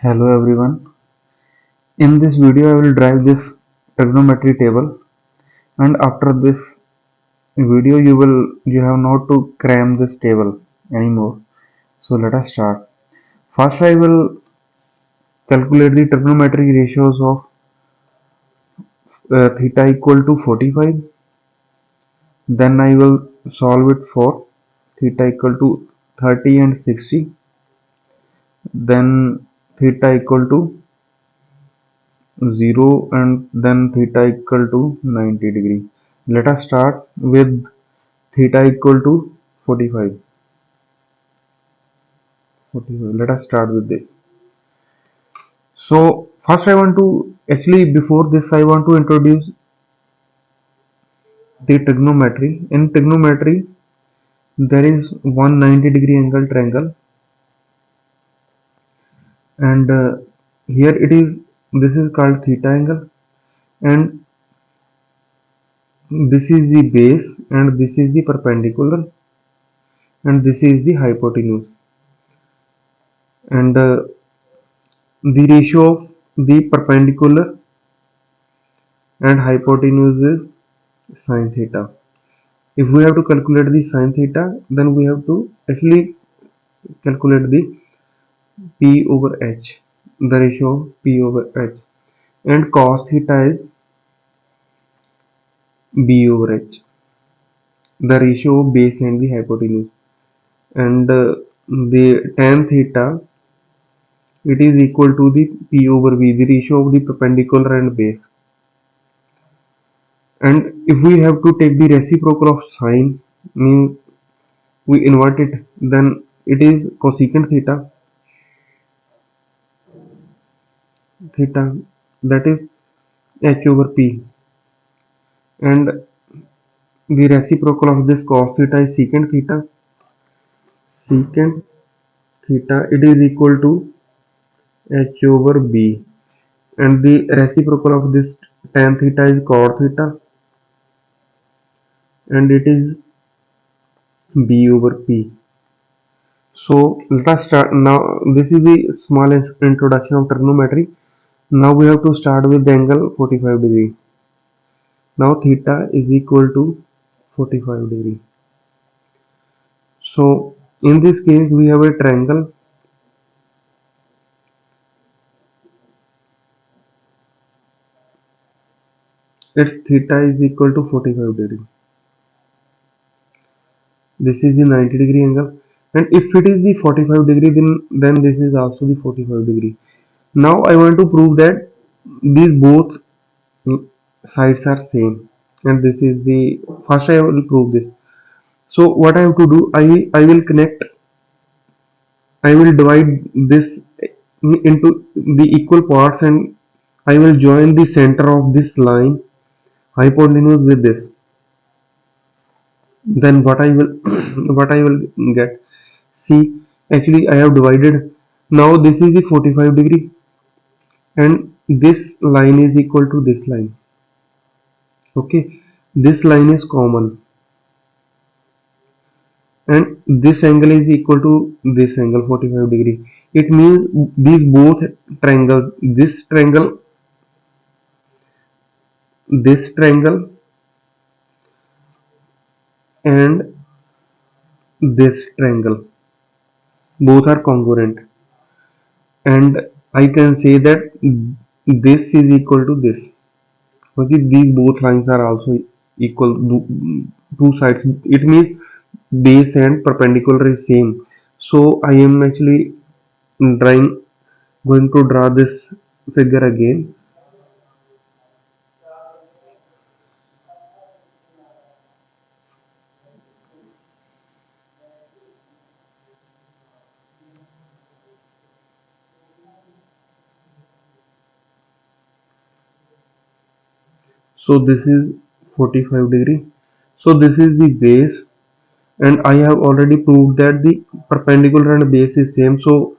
Hello everyone. In this video I will derive this trigonometry table, and after this video you have not to cram this table anymore. So let us start. First I will calculate the trigonometry ratios of theta equal to 45. Then I will solve it for theta equal to 30 and 60. Then theta equal to 0 and then theta equal to 90 degree. Let us start with theta equal to 45. Let us start with this. So first I want to before this I want to introduce the trigonometry. In trigonometry there is one 90-degree angle triangle, and here this is called theta angle, and this is the base, and this is the perpendicular, and this is the hypotenuse, and the ratio of the perpendicular and hypotenuse is sine theta. If we have to calculate the sine theta, then we have to actually calculate the p over h, the ratio of p over h, and cos theta is b over h, the ratio of base and the hypotenuse, and the tan theta, it is equal to the p over v, the ratio of the perpendicular and base. And if we have to take the reciprocal of sine, means we invert it, then it is cosecant theta, that is h over p, and the reciprocal of this cos theta is secant theta, it is equal to h over b, and the reciprocal of this tan theta is cot theta, and it is b over p. So let us start now. This is the small introduction of trigonometry. Now we have to start with the angle 45 degree. Now theta is equal to 45 degree. So in this case we have a triangle, its theta is equal to 45 degree. This is the 90 degree angle, and if it is the 45 degree, then this is also the 45 degree. Now I want to prove that these both sides are same, and this is the first I will prove this. So what I have to do, I will connect, I will divide this into the equal parts, and I will join the center of this line hypotenuse with this. Then what I will what I will get, see, actually I have divided. Now this is the 45 degree, and this line is equal to this line. Okay, this line is common, and this angle is equal to this angle 45 degree. It means these both triangles, this triangle and this triangle, both are congruent, and I can say that this is equal to this. Okay, these both lines are also equal, two sides, it means base and perpendicular is same. So I am actually drawing going to draw this figure again. So this is 45 degree, so this is the base, and I have already proved that the perpendicular and base is same. So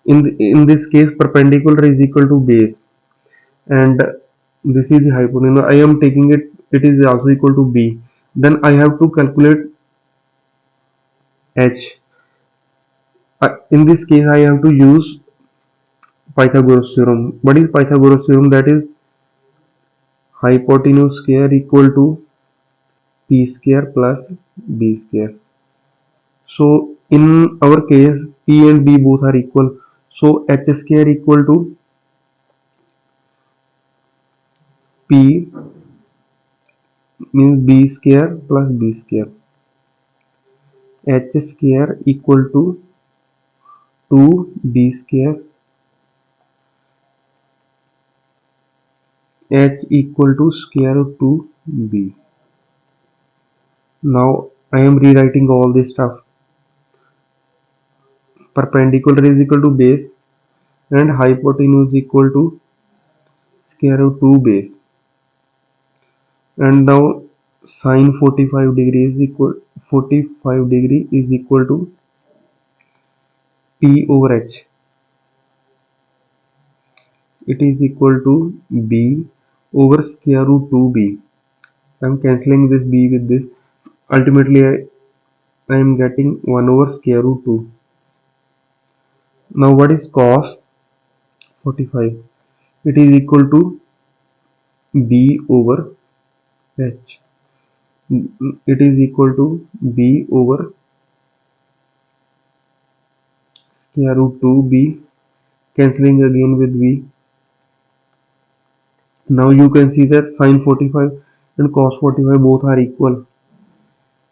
in this case perpendicular is equal to base, and this is the hypotenuse. I am taking it, it is also equal to b. Then I have to calculate h. In this case I have to use Pythagoras theorem. What is Pythagoras theorem? That is hypotenuse square equal to p square plus b square. So in our case, p and b both are equal. So h square equal to p means b square plus b square. H square equal to 2b square. H equal to square root 2b. Now I am rewriting all this stuff. Perpendicular is equal to base and hypotenuse equal to square root 2 base. And now sine 45 degree is equal to p over h. It is equal to b over square root 2b. I am cancelling this b with this. Ultimately I am getting 1 over square root 2. Now what is cos 45? It is equal to b over h. It is equal to b over square root 2b, cancelling again with b. Now you can see that sin 45 and cos 45 both are equal.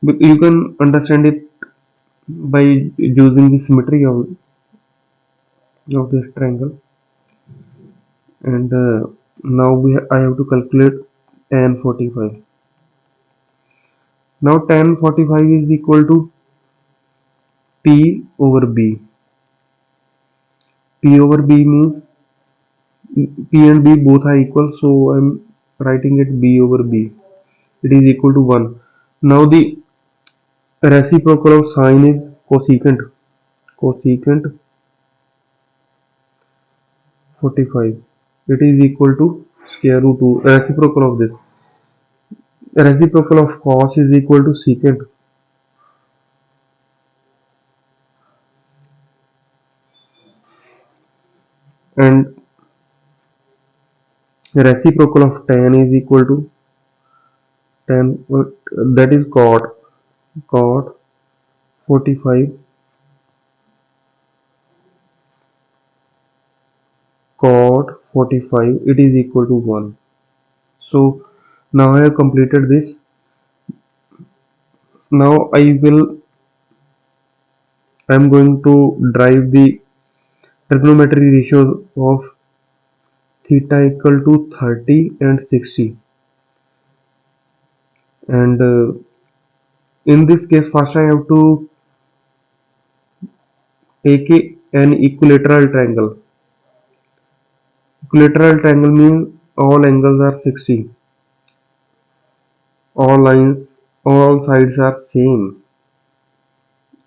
But you can understand it by using the symmetry of this triangle. And now I have to calculate tan 45. Now tan 45 is equal to p over b. P over b means p and b both are equal, so I'm writing it b over b. It is equal to 1. Now the reciprocal of sine is cosecant. Cosecant 45. It is equal to square root 2. Reciprocal of this. Reciprocal of cos is equal to secant. And reciprocal of tan is equal to tan, that is cot 45, cot 45, it is equal to 1. So now I have completed this. Now I am going to derive the trigonometry ratios of theta equal to 30 and 60. And in this case, first I have to take an equilateral triangle. Equilateral triangle means all angles are 60. All sides are same.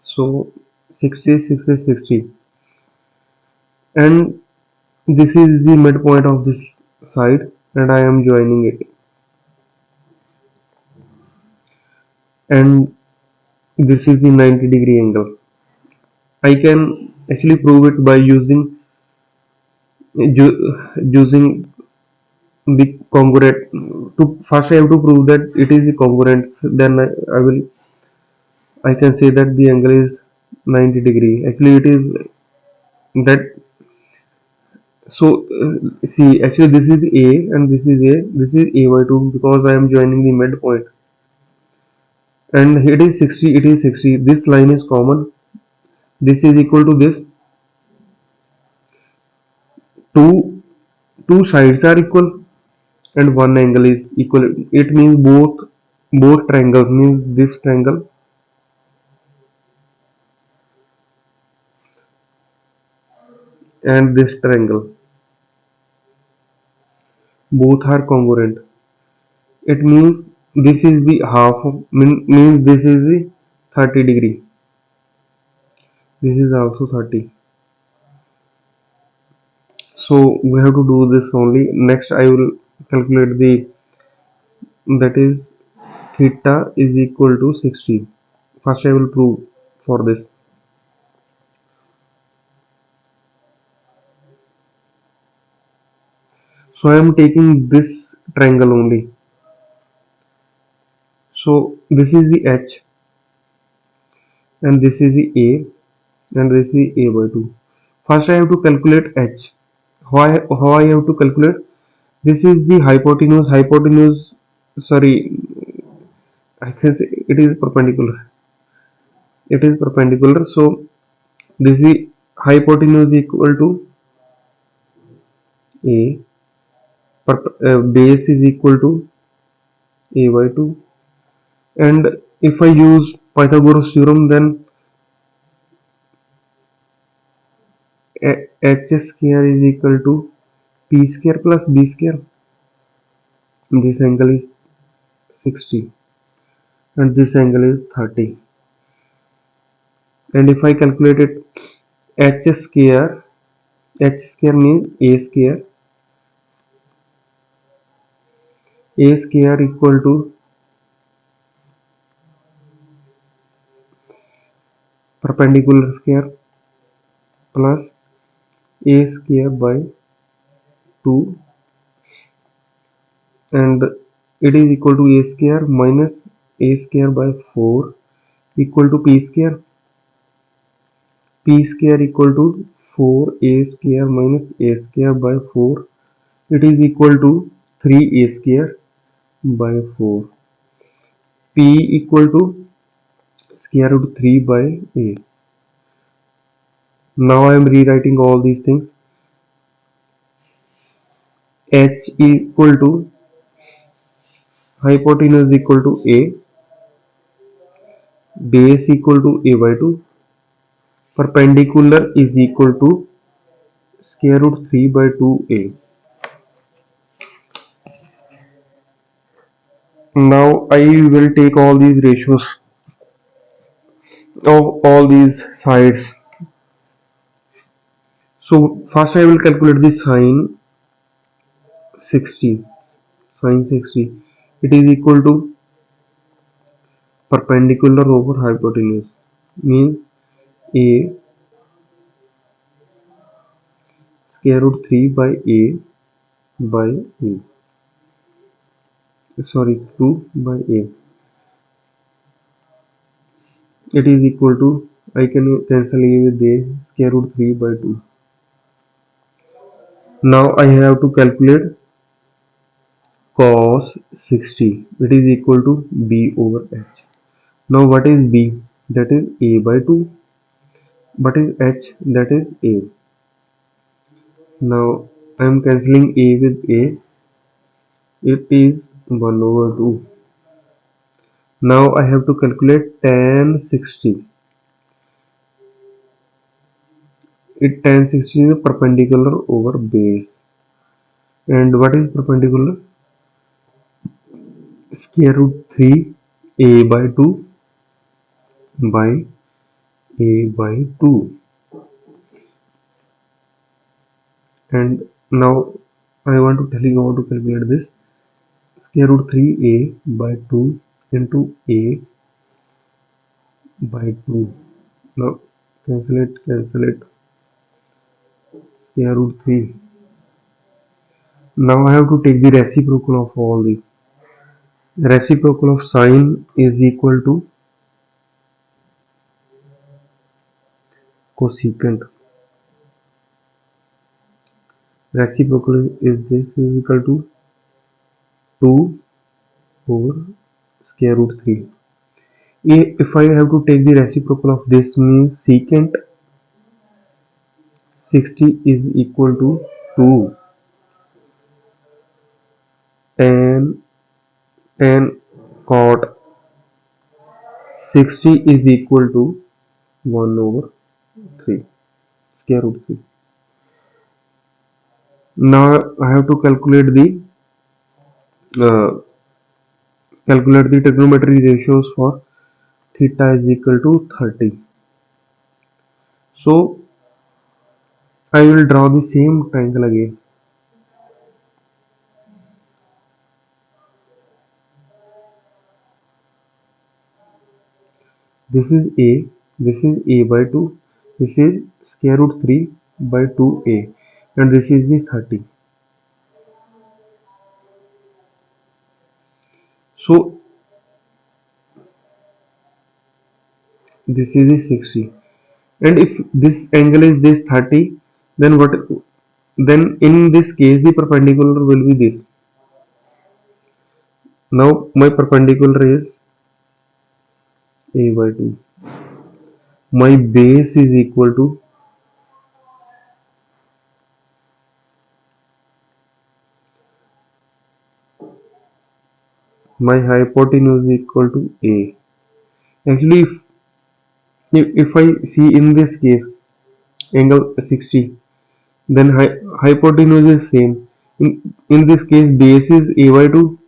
So 60, 60, 60. And this is the midpoint of this side and I am joining it. And this is the 90-degree angle. I can actually prove it by using the congruent. To first I have to prove that it is the congruent. Then I can say that the angle is 90 degree. Actually it is that. So see, actually this is a and this is a. This is a by 2 because I am joining the midpoint. And it is 60. It is 60. This line is common. This is equal to this. Two sides are equal and one angle is equal. It means both triangles means this triangle and this triangle both are congruent. It means this is the means this is the 30 degree. This is also 30. So we have to do this only. Next I will calculate the, that is theta is equal to 60. First I will prove for this. So I am taking this triangle only. So this is the H and this is the A and this is A by 2. First I have to calculate H. How I have to calculate? This is the hypotenuse, sorry, I can say it is perpendicular. It is perpendicular. So this is hypotenuse equal to A, base is equal to A by 2. And if I use Pythagoras theorem, then H square is equal to P square plus B square. This angle is 60 and this angle is 30. And if I calculate it, H square means A square equal to perpendicular square plus A square by 2, and it is equal to A square minus A square by 4 equal to P square equal to 4A square minus A square by 4. It is equal to 3A square by 4. P equal to square root 3 by A. Now I am rewriting all these things. H equal to hypotenuse equal to A, base equal to A by 2, perpendicular is equal to square root 3 by 2A. Now I will take all these ratios of all these sides. So first I will calculate the sine 60. Sine 60. It is equal to perpendicular over hypotenuse. Means A square root 3 by A by A. Sorry, 2 by A. It is equal to, I can cancel A with A, square root 3 by 2. Now I have to calculate cos 60. It is equal to B over H. Now what is B? That is A by 2. What is H? That is A. Now I am cancelling A with A. It is 1 over 2. Now I have to calculate tan 60. Tan 60 is perpendicular over base. And what is perpendicular? Square root 3 A by 2 by A by 2. And now I want to tell you how to calculate this. Square root 3A by 2 into A by 2. Now cancel it. Square root 3. Now I have to take the reciprocal of all these. Reciprocal of sine is equal to cosecant. Reciprocal is this is equal to 2 over square root 3. If I have to take the reciprocal of this, means secant 60 is equal to 2 tan cot 60 is equal to 1 over 3 square root 3. Now I have to uh, calculate the trigonometry ratios for theta is equal to 30. So I will draw the same triangle again. This is A, this is A by 2, this is square root 3 by 2A, and this is the 30. So this is the 60, and if this angle is this 30, then what, then in this case the perpendicular will be this. Now my perpendicular is a by 2. My base is equal to my hypotenuse is equal to a. Actually, if I see in this case angle 60, then hypotenuse is same. In this case, base is a by 2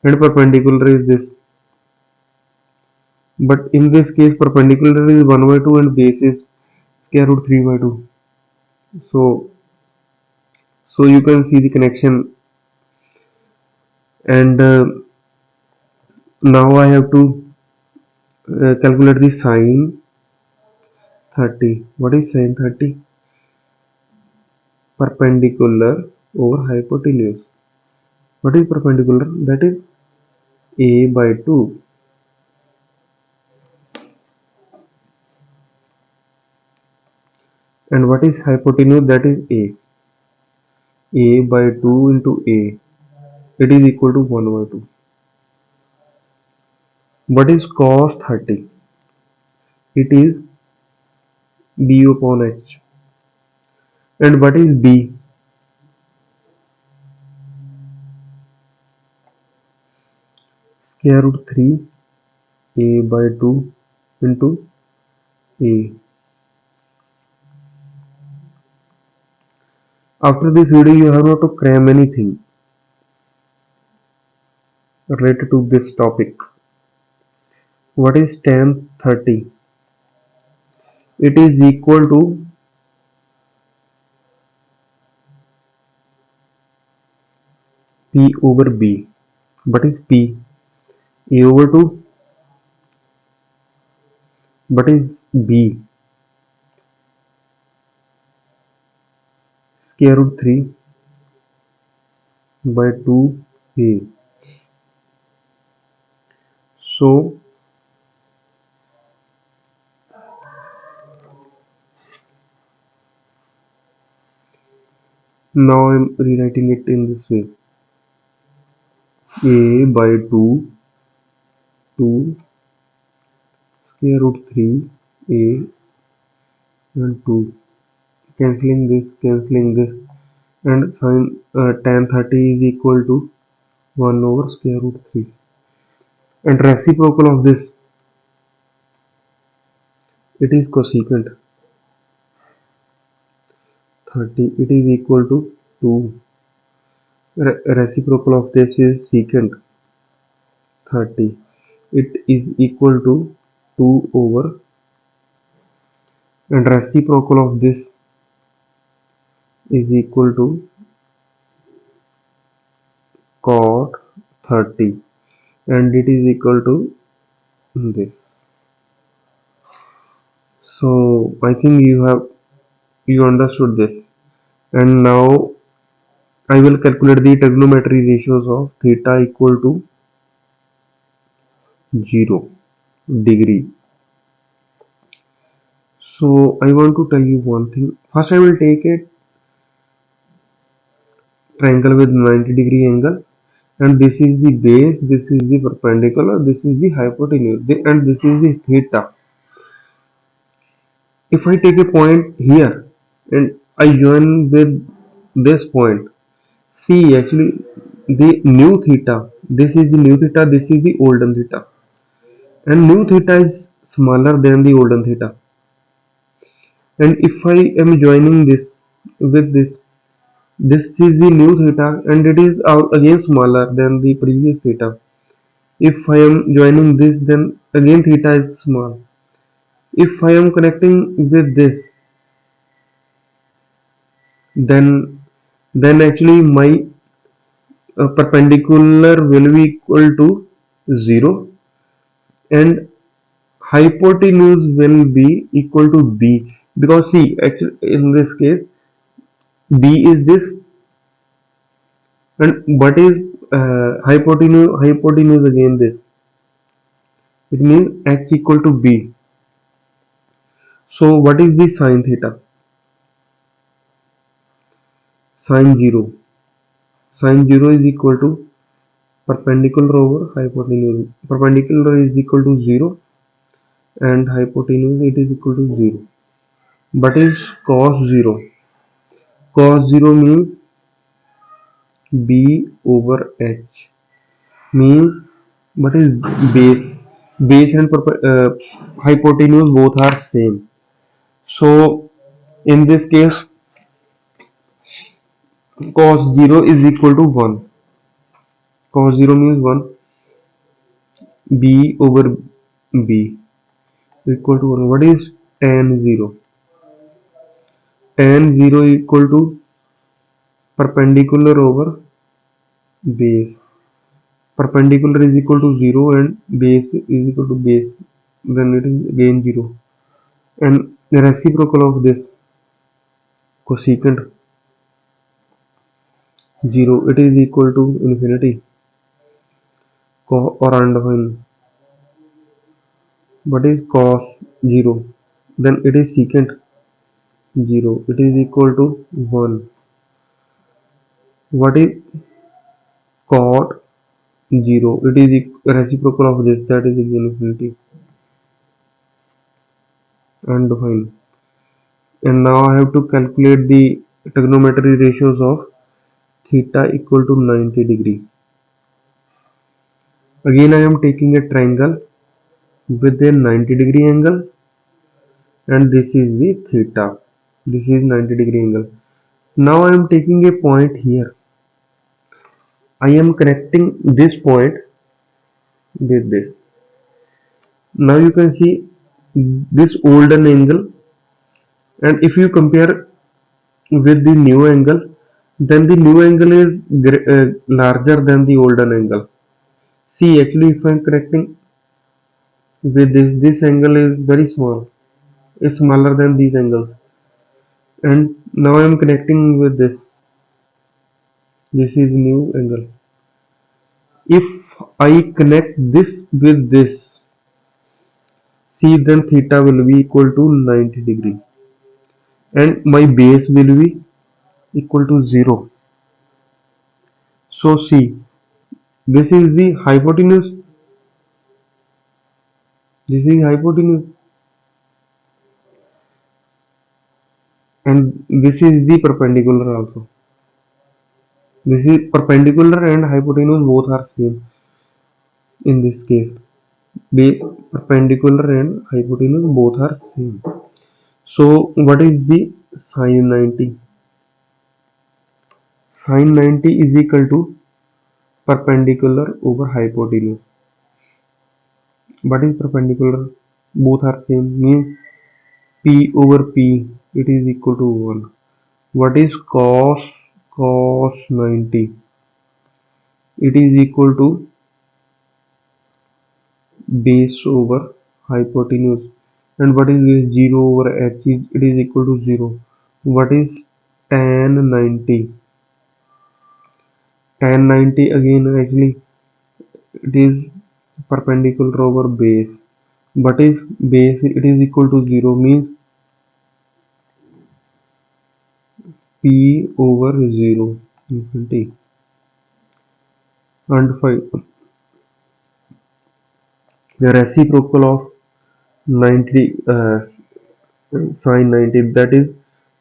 and perpendicular is this. But in this case, perpendicular is 1 by 2 and base is square root 3 by 2. So, so you can see the connection. And now I have to calculate the sine 30. What is sine 30? Perpendicular over hypotenuse. What is perpendicular? That is a by 2. And what is hypotenuse? That is a. A by 2 into a. It is equal to 1 by 2. What is cos 30? It is b upon h. And what is b? Square root 3 a by 2 into a. After this video, you have not to cram anything related to this topic. What is tan 30? It is equal to p over b. What is p? A over 2. What is b? Square root 3 by 2a. So now I am rewriting it in this way. A by 2 square root 3 a and 2. Cancelling this, and tan 30 is equal to 1 over square root 3. And reciprocal of this, it is cosecant 30. It is equal to 2. Reciprocal of this is secant 30. It is equal to 2 over, and reciprocal of this is equal to cot 30, and it is equal to this. So I think you understood this. And now I will calculate the trigonometry ratios of theta equal to 0 degree. So I want to tell you one thing. First I will take a triangle with 90-degree angle, and this is the base, this is the perpendicular, this is the hypotenuse, and this is the theta. If I take a point here and I join with this point, see actually the new theta, this is the new theta, this is the olden theta, and new theta is smaller than the olden theta. And if I am joining this with this is the new theta and it is again smaller than the previous theta. If I am joining this, then again theta is small. If I am connecting with this, then actually my perpendicular will be equal to 0 and hypotenuse will be equal to b, because see actually in this case b is this, and what is hypotenuse again this. It means h equal to b. So what is the sine theta? Sine 0. Sine 0 is equal to perpendicular over hypotenuse. Perpendicular is equal to 0 and hypotenuse it is equal to 0. What is cos 0? Cos 0 means b over h. Means what is base? Base and hypotenuse both are same. So in this case cos 0 is equal to 1. Cos 0 means 1. B over b equal to 1. What is tan 0? Tan 0 equal to perpendicular over base. Perpendicular is equal to 0 and base is equal to base. Then it is again 0. And the reciprocal of this cosecant 0, it is equal to infinity. Or undefined. What is cos 0? Then it is secant 0. It is equal to 1. What is cot 0? It is reciprocal of this, that is again infinity. Undefined. And now I have to calculate the trigonometry ratios of theta equal to 90 degree. Again I am taking a triangle with a 90-degree angle, and this is the theta. This is 90-degree angle. Now I am taking a point here. I am connecting this point with this. Now you can see this older angle, and if you compare with the new angle, then the new angle is larger than the older angle. See, actually if I am connecting with this angle is very small. It's smaller than these angles. And now I am connecting with this. This is new angle. If I connect this with this, see, then theta will be equal to 90 degree and my base will be equal to 0. So see, this is the hypotenuse, this is hypotenuse, and this is the perpendicular also. This is perpendicular and hypotenuse both are same in this case. Base, perpendicular and hypotenuse both are same. So what is the sine 90? Sine 90 is equal to perpendicular over hypotenuse. What is perpendicular? Both are same, means p over p, it is equal to 1. What is cos 90? It is equal to base over hypotenuse. And what is this? 0 over h, it is equal to 0. What is tan 90? Tan 90 again actually it is perpendicular over base. But if base it is equal to 0, means p over 0 infinity. And 5, the reciprocal of 90 sine 90, that is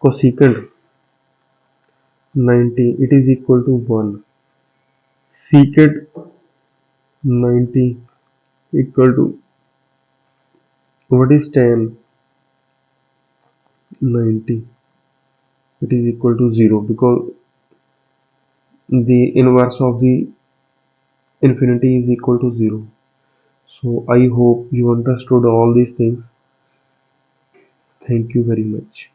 cosecant 90, it is equal to 1. Secant 90 equal to, what is tan 90? It is equal to 0 because the inverse of the infinity is equal to 0. So I hope you understood all these things. Thank you very much.